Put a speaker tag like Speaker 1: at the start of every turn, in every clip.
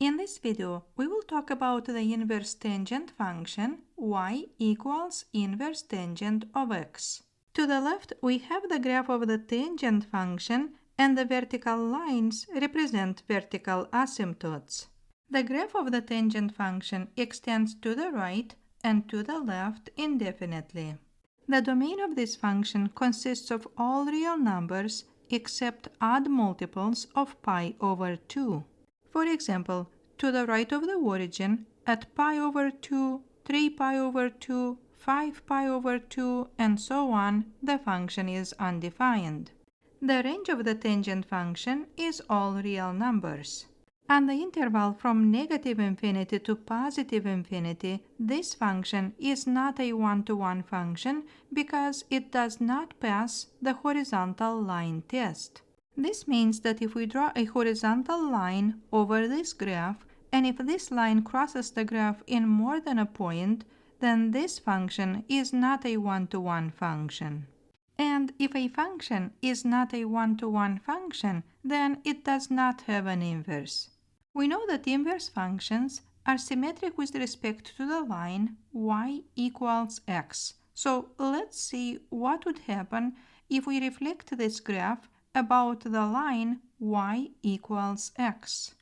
Speaker 1: In this video, we will talk about the inverse tangent function y equals inverse tangent of x. To the left, we have the graph of the tangent function, and the vertical lines represent vertical asymptotes. The graph of the tangent function extends to the right and to the left indefinitely. The domain of this function consists of all real numbers except odd multiples of pi over 2. For example, to the right of the origin, at pi over 2, 3 pi over 2, 5 pi over 2, and so on, the function is undefined. The range of the tangent function is all real numbers. On the interval from negative infinity to positive infinity, this function is not a one-to-one function because it does not pass the horizontal line test. This means that if we draw a horizontal line over this graph, and if this line crosses the graph in more than a point, then this function is not a one-to-one function. And if a function is not a one-to-one function, then it does not have an inverse. We know that inverse functions are symmetric with respect to the line y equals x. So let's see what would happen if we reflect this graph about the line y equals x.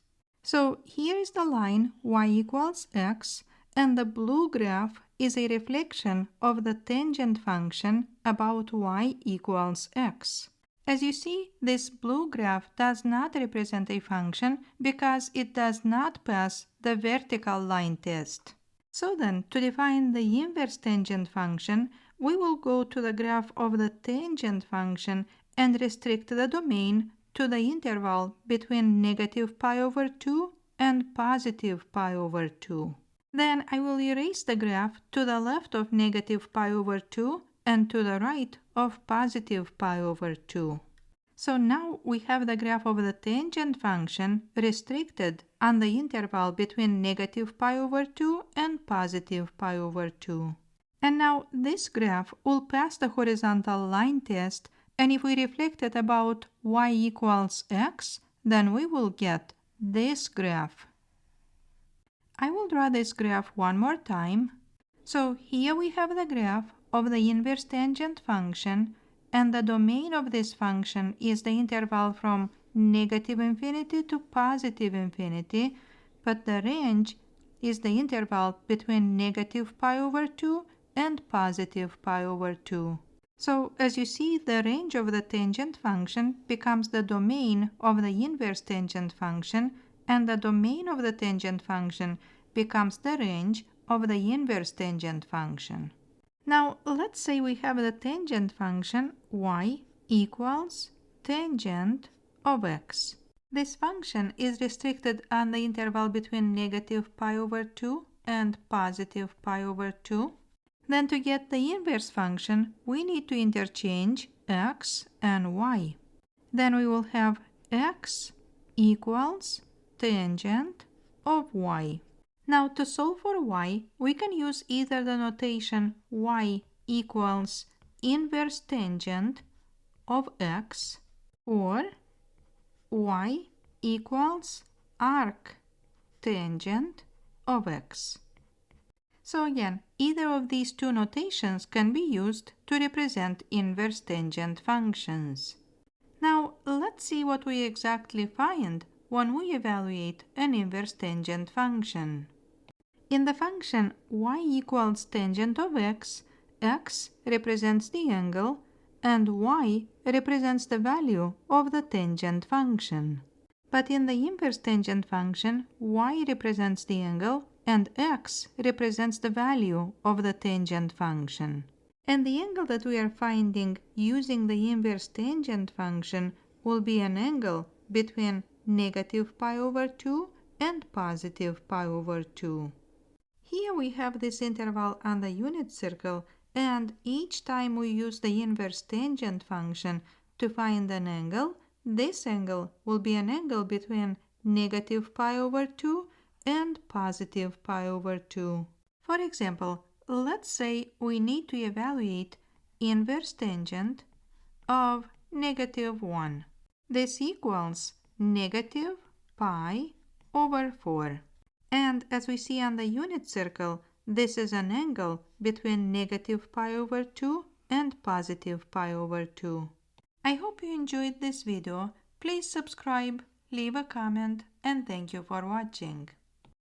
Speaker 1: So here is the line y equals x, and the blue graph is a reflection of the tangent function about y equals x. As you see, this blue graph does not represent a function because it does not pass the vertical line test. So then, to define the inverse tangent function, we will go to the graph of the tangent function and restrict the domain to the interval between negative pi over 2 and positive pi over 2. Then I will erase the graph to the left of negative pi over 2 and to the right of positive pi over 2. So now we have the graph of the tangent function restricted on the interval between negative pi over 2 and positive pi over 2. And now this graph will pass the horizontal line test, and if we reflect it about y equals x, then we will get this graph. I will draw this graph one more time. So here we have the graph of the inverse tangent function, and the domain of this function is the interval from negative infinity to positive infinity, but the range is the interval between negative pi over 2 and positive pi over 2. So as you see, the range of the tangent function becomes the domain of the inverse tangent function, and the domain of the tangent function becomes the range of the inverse tangent function. Now let's say we have the tangent function y equals tangent of x. This function is restricted on the interval between negative pi over 2 and positive pi over 2. Then to get the inverse function, we need to interchange x and y. Then we will have x equals tangent of y. Now to solve for y, we can use either the notation y equals inverse tangent of x or y equals arc tangent of x. So again, either of these two notations can be used to represent inverse tangent functions. Now let's see what we exactly find when we evaluate an inverse tangent function. In the function y equals tangent of x, x represents the angle and y represents the value of the tangent function. But in the inverse tangent function, y represents the angle and x represents the value of the tangent function. And the angle that we are finding using the inverse tangent function will be an angle between negative pi over 2 and positive pi over 2. Here we have this interval on the unit circle, and each time we use the inverse tangent function to find an angle, this angle will be an angle between negative pi over 2 and positive pi over 2. For example, let's say we need to evaluate inverse tangent of negative 1. This equals negative pi over 4. And as we see on the unit circle, this is an angle between negative pi over 2 and positive pi over 2. I hope you enjoyed this video. Please subscribe, leave a comment, and thank you for watching.